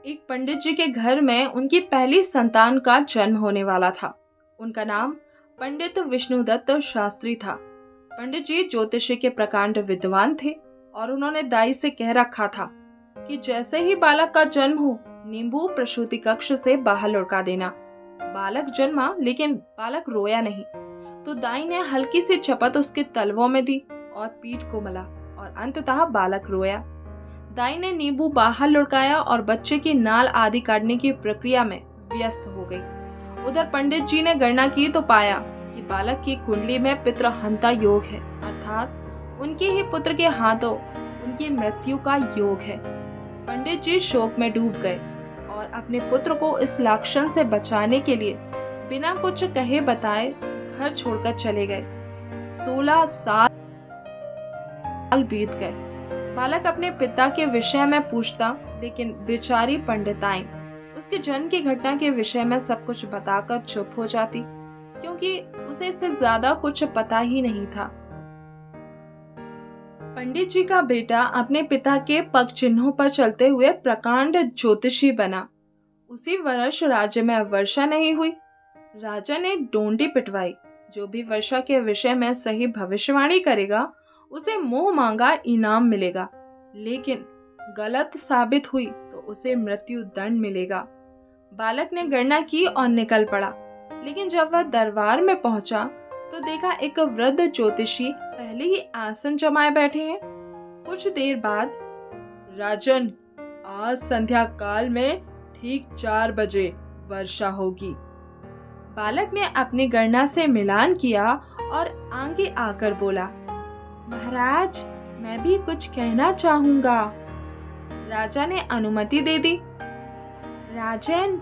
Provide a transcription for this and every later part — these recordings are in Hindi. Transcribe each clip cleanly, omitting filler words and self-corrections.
एक पंडित जी के घर में उनकी पहली संतान का जन्म होने वाला था। उनका नाम पंडित विष्णुदत्त शास्त्री था। पंडित जी ज्योतिषी के प्रकांड विद्वान थे और उन्होंने दाई से कह रखा था कि जैसे ही बालक का जन्म हो, नींबू प्रसूति कक्ष से बाहर लुढ़का देना। बालक जन्मा लेकिन बालक रोया नहीं, तो दाई ने हल्की सी चपत उसके तलवों में दी और पीठ को मला और अंततः बालक रोया। दाई ने नींबू बाहर लुढ़काया और बच्चे की नाल आदि काटने की प्रक्रिया में व्यस्त हो गई। उधर पंडित जी ने गणना की तो पाया कि बालक की कुंडली में पितृहंता योग है, अर्थात उनके ही पुत्र के हाथों उनकी मृत्यु का योग है। पंडित जी शोक में डूब गए और अपने पुत्र को इस लाक्षण से बचाने के लिए बिना कुछ कहे बताए घर छोड़कर चले गए। 16 साल बीत गए। बालक अपने पिता के विषय में पूछता, लेकिन बेचारी पंडिताइन उसके जन्म की घटना के विषय में सब कुछ बताकर चुप हो जाती, क्योंकि उसे इससे ज्यादा कुछ पता ही नहीं था। पंडित जी का बेटा अपने पिता के पग चिन्हों पर चलते हुए प्रकांड ज्योतिषी बना। उसी वर्ष राज्य में वर्षा नहीं हुई। राजा ने डोंडी पिटवाई, जो भी वर्षा के विषय में सही भविष्यवाणी करेगा उसे मुंह मांगा इनाम मिलेगा, लेकिन गलत साबित हुई तो उसे मृत्यु दंड मिलेगा। बालक ने गणना की और निकल पड़ा, लेकिन जब वह दरबार में पहुंचा तो देखा एक वृद्ध ज्योतिषी पहले ही आसन जमाए बैठे हैं। कुछ देर बाद, राजन, आज संध्या काल में ठीक 4 बजे वर्षा होगी। बालक ने अपनी गणना से मिलान किया और आगे आकर बोला, महाराज, मैं भी कुछ कहना चाहूंगा। राजा ने अनुमति दे दी। राजन,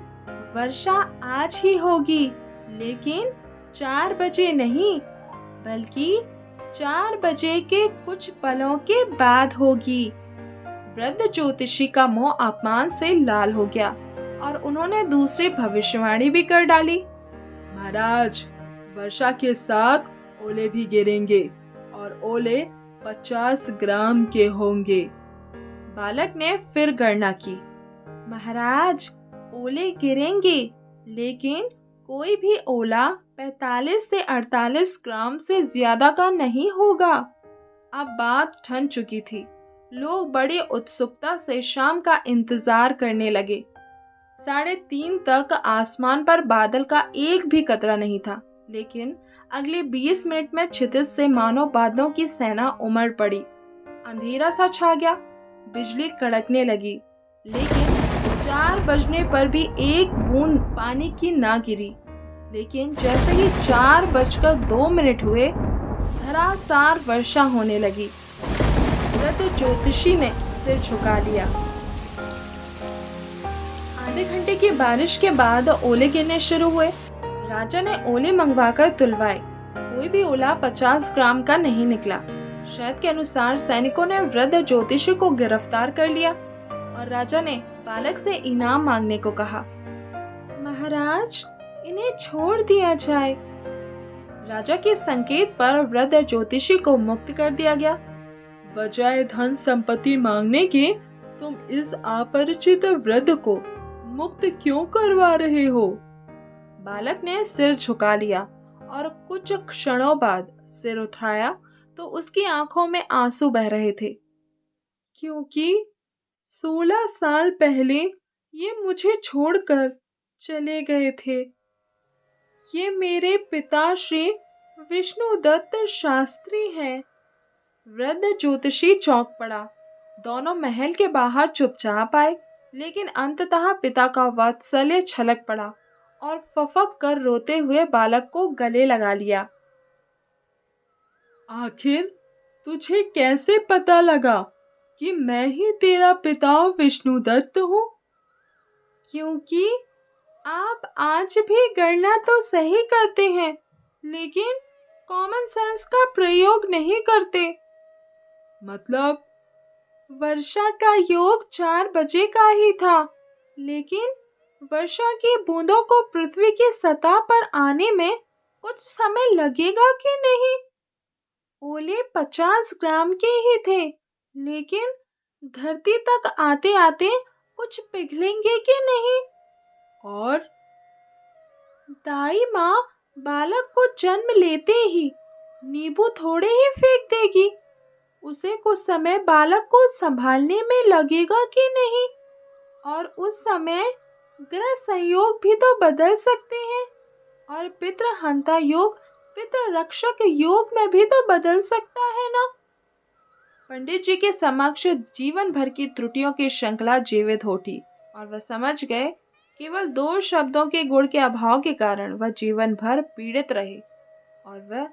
वर्षा आज ही होगी, लेकिन 4 बजे नहीं, बल्कि 4 बजे के कुछ पलों के बाद होगी। वृद्ध ज्योतिषी का मुंह अपमान से लाल हो गया और उन्होंने दूसरी भविष्यवाणी भी कर डाली। महाराज, वर्षा के साथ ओले भी गिरेंगे और ओले 50 ग्राम के होंगे। बालक ने फिर गणना की। महाराज, ओले गिरेंगे, लेकिन कोई भी ओला 45 से 48 ग्राम से ज्यादा का नहीं होगा। अब बात ठन चुकी थी। लोग बड़ी उत्सुकता से शाम का इंतजार करने लगे। 3:30 तक आसमान पर बादल का एक भी कतरा नहीं था, लेकिन अगले 20 मिनट में क्षितिज से मानो बादलों की सेना उमड़ पड़ी। अंधेरा सा छा गया, बिजली कड़कने लगी, लेकिन 4 बजने पर भी एक बूंद पानी की ना गिरी। लेकिन जैसे ही 4:02 हुए, धरासार वर्षा होने लगी। वृद्ध ज्योतिषी ने सिर झुका लिया। आधे घंटे की बारिश के बाद ओले गिरने शुरू हुए। राजा ने ओले मंगवाकर तुलवाए। कोई भी ओला 50 ग्राम का नहीं निकला। शर्त के अनुसार सैनिकों ने वृद्ध ज्योतिषी को गिरफ्तार कर लिया और राजा ने बालक से इनाम मांगने को कहा। महाराज, इन्हें छोड़ दिया जाए। राजा के संकेत पर वृद्ध ज्योतिषी को मुक्त कर दिया गया। बजाय धन संपत्ति मांगने के तुम इस अपरिचित वृद्ध को मुक्त क्यों करवा रहे हो? बालक ने सिर झुका लिया और कुछ क्षणों बाद सिर उठाया तो उसकी आंखों में आंसू बह रहे थे, क्योंकि 16 साल पहले ये मुझे छोड़कर चले गए थे। ये मेरे पिता श्री विष्णुदत्त शास्त्री हैं। वृद्ध ज्योतिषी चौंक पड़ा। दोनों महल के बाहर चुपचाप आए, लेकिन अंततः पिता का वात्सल्य छलक पड़ा और फफक कर रोते हुए बालक को गले लगा लिया। आखिर तुझे कैसे पता लगा कि मैं ही तेरा पिता विष्णुदत्त हूँ? क्योंकि आप आज भी गणना तो सही करते हैं, लेकिन कॉमन सेंस का प्रयोग नहीं करते। मतलब? वर्षा का योग 4 बजे का ही था, लेकिन वर्षा की बूंदों को पृथ्वी की सतह पर आने में कुछ समय लगेगा कि नहीं? ओले 50 ग्राम के ही थे, लेकिन धरती तक आते आते कुछ पिघलेंगे कि नहीं? और दाई माँ बालक को जन्म लेते ही नींबू थोड़े ही फेंक देगी। उसे कुछ समय बालक को संभालने में लगेगा कि नहीं? और उस समय ग्रह संयोग भी तो बदल सकते हैं और पितृ हंता योग पितृ रक्षक योग में भी तो बदल सकता है ना। पंडित जी के समक्ष जीवन भर की त्रुटियों की श्रृंखला जीवित उठी और वह समझ गए केवल 2 शब्दों के गुण के अभाव के कारण वह जीवन भर पीड़ित रहे और वह